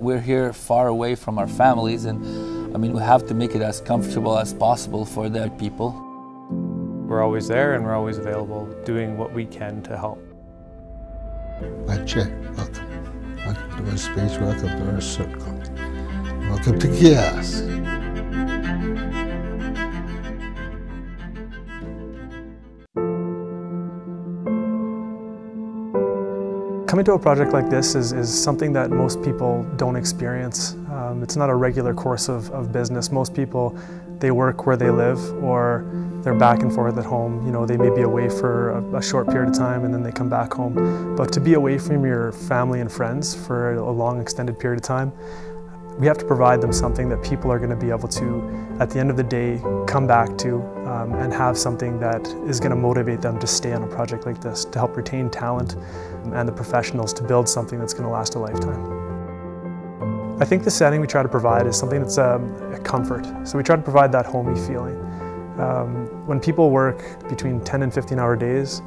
we're here far away from our families, and I mean, we have to make it as comfortable as possible for their people. We're always there and we're always available, doing what we can to help. Welcome. Welcome to our space, welcome to our circle. Welcome to Keeyask. Coming to a project like this is something that most people don't experience. It's not a regular course of business. Most people, they work where they live, or they're back and forth at home. You know, they may be away for a short period of time and then they come back home. But to be away from your family and friends for a long extended period of time, we have to provide them something that people are going to be able to, at the end of the day, come back to and have something that is going to motivate them to stay on a project like this, to help retain talent and the professionals to build something that's going to last a lifetime. I think the setting we try to provide is something that's a comfort. So we try to provide that homey feeling. When people work between 10 and 15-hour days,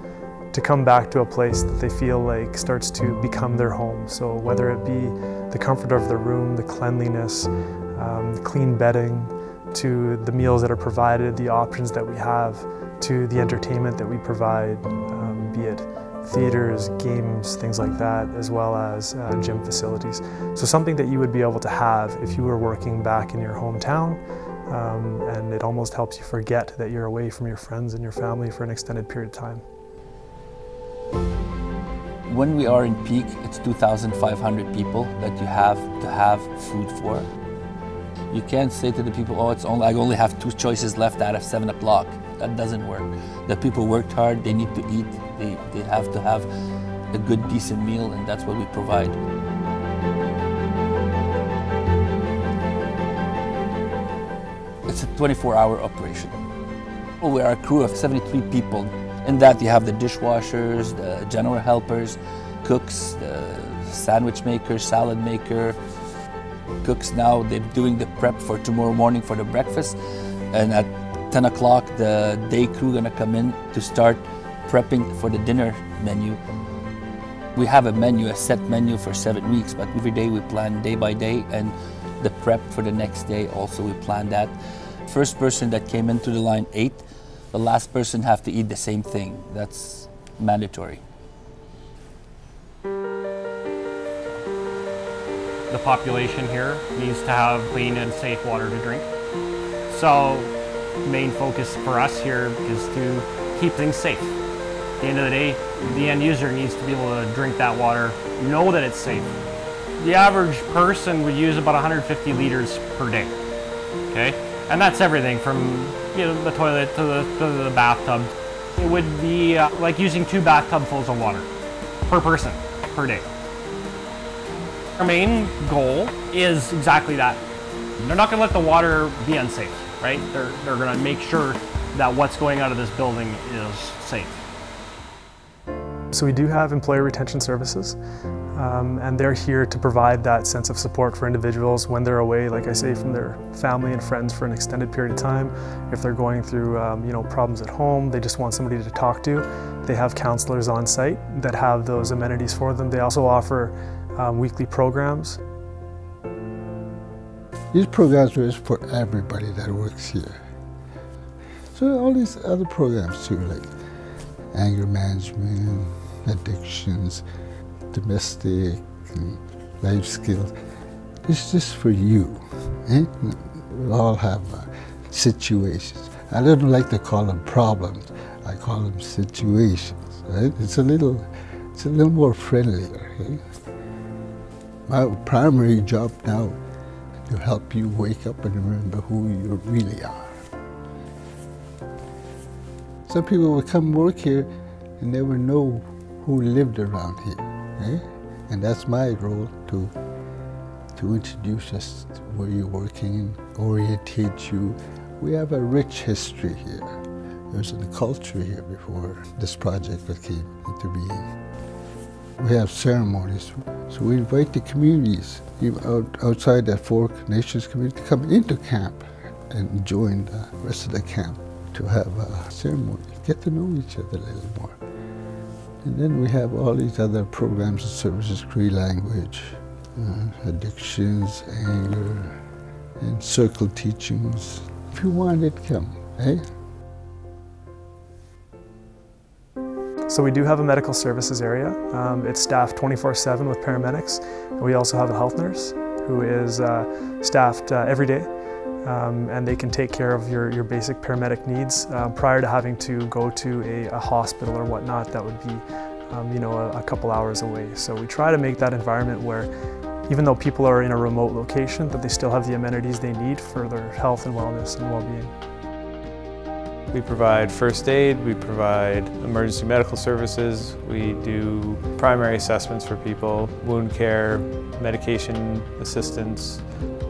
to come back to a place that they feel like starts to become their home. So whether it be the comfort of the room, the cleanliness, the clean bedding, to the meals that are provided, the options that we have, to the entertainment that we provide, be it theaters, games, things like that, as well as gym facilities. So something that you would be able to have if you were working back in your hometown, and it almost helps you forget that you're away from your friends and your family for an extended period of time. When we are in peak, it's 2,500 people that you have to have food for. You can't say to the people, oh, I only have 2 choices left out of 7 o'clock. That doesn't work. The people worked hard, they need to eat, they have to have a good, decent meal, and that's what we provide. It's a 24-hour operation. We are a crew of 73 people. In that you have the dishwashers, the general helpers, cooks, the sandwich maker, salad maker. Cooks now, they're doing the prep for tomorrow morning for the breakfast. And at 10 o'clock, the day crew gonna come in to start prepping for the dinner menu. We have a menu, a set menu for 7 weeks, but every day we plan day by day, and the prep for the next day also we plan that. First person that came into the line ate. The last person have to eat the same thing. That's mandatory. The population here needs to have clean and safe water to drink. So main focus for us here is to keep things safe. At the end of the day, the end user needs to be able to drink that water, know that it's safe. The average person would use about 150 liters per day, okay? And that's everything from the toilet to the bathtub. It would be like using 2 bathtubfuls of water per person per day. Our main goal is exactly that. They're not going to let the water be unsafe, right? They're going to make sure that what's going out of this building is safe. So we do have employee retention services, and they're here to provide that sense of support for individuals when they're away, like I say, from their family and friends for an extended period of time. If they're going through problems at home, they just want somebody to talk to. They have counselors on site that have those amenities for them. They also offer weekly programs. These programs are for everybody that works here. So all these other programs too, like anger management, addictions, domestic, life skills. It's just for you. Eh? We all have situations. I don't like to call them problems. I call them situations. Right? It's a little more friendlier. Eh? My primary job now to help you wake up and remember who you really are. Some people will come work here and never know who lived around here. Eh? And that's my role to introduce us to where you're working, orientate you. We have a rich history here. There's a culture here before this project came into being. We have ceremonies, so we invite the communities outside that 4 Nations community to come into camp and join the rest of the camp to have a ceremony, get to know each other a little more. And then we have all these other programs and services, Cree language, addictions, anger, and circle teachings. If you want it, come, eh? So we do have a medical services area. It's staffed 24/7 with paramedics. And we also have a health nurse who is staffed every day, and they can take care of your basic paramedic needs prior to having to go to a hospital or whatnot that would be you know, a couple hours away. So we try to make that environment where even though people are in a remote location, that they still have the amenities they need for their health and wellness and well-being. We provide first aid, we provide emergency medical services, we do primary assessments for people, wound care, medication assistance.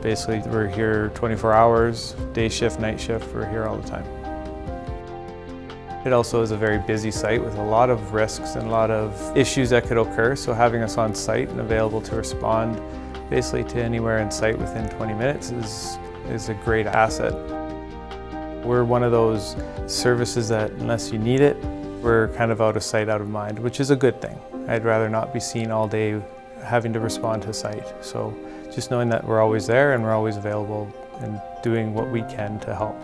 Basically, we're here 24 hours, day shift, night shift, we're here all the time. It also is a very busy site with a lot of risks and a lot of issues that could occur, so having us on site and available to respond basically to anywhere in sight within 20 minutes is a great asset. We're one of those services that unless you need it, we're kind of out of sight, out of mind, which is a good thing. I'd rather not be seen all day having to respond to site. So just knowing that we're always there and we're always available and doing what we can to help.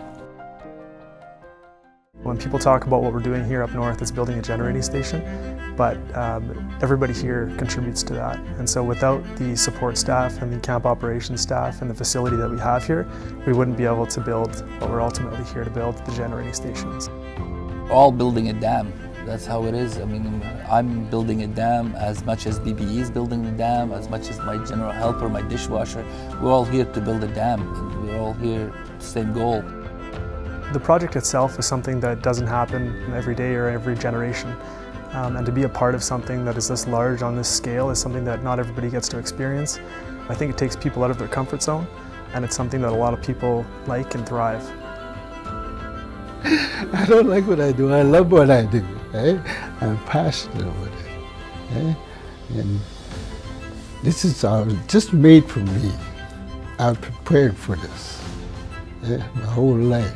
When people talk about what we're doing here up north, it's building a generating station, but everybody here contributes to that. And so without the support staff and the camp operations staff and the facility that we have here, we wouldn't be able to build what we're ultimately here to build, the generating stations. All building a dam, that's how it is. I mean, I'm building a dam as much as BBE is building the dam, as much as my general helper, my dishwasher. We're all here to build a dam, and we're all here, same goal. The project itself is something that doesn't happen every day or every generation. And to be a part of something that is this large on this scale is something that not everybody gets to experience. I think it takes people out of their comfort zone, and it's something that a lot of people like and thrive. I don't like what I do, I love what I do. Eh? I'm passionate about it. Eh? And this is just made for me. I'm prepared for this my whole life.